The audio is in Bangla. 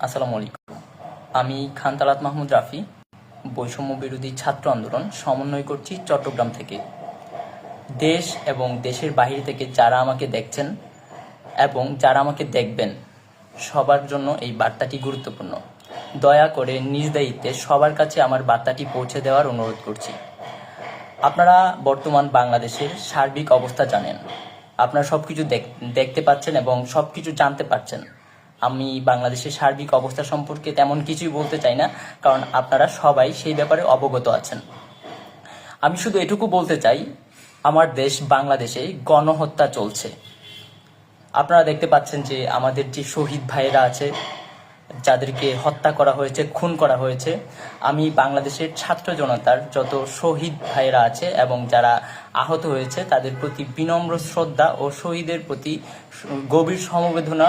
আসসালামু আলাইকুম। আমি খান তালাত মাহমুদ রাফি, বৈষম্য বিরোধী ছাত্র আন্দোলন সমন্বয় করছি চট্টগ্রাম থেকে। দেশ এবং দেশের বাইরে থেকে যারা আমাকে দেখছেন এবং যারা আমাকে দেখবেন, সবার জন্য এই বার্তাটি গুরুত্বপূর্ণ। দয়া করে নিজ দায়িত্বে সবার কাছে আমার বার্তাটি পৌঁছে দেওয়ার অনুরোধ করছি। আপনারা বর্তমান বাংলাদেশের সার্বিক অবস্থা জানেন, আপনারা সব কিছু দেখতে পাচ্ছেন এবং সব কিছু জানতে পারছেন। আমি বাংলাদেশের সার্বিক অবস্থা সম্পর্কে তেমন কিছুই বলতে চাই না, কারণ আপনারা সবাই সেই ব্যাপারে অবগত আছেন। আমি শুধু এটুকু বলতে চাই, আমার দেশ বাংলাদেশে গণহত্যা চলছে। আপনারা দেখতে পাচ্ছেন যে আমাদের যে শহীদ ভাইয়েরা আছে, যাদেরকে হত্যা করা হয়েছে, খুন করা হয়েছে, আমি বাংলাদেশের ছাত্র জনতার যত শহীদ ভাইয়েরা আছে এবং যারা আহত হয়েছে তাদের প্রতি বিনম্র শ্রদ্ধা ও শহীদের প্রতি গভীর সমবেদনা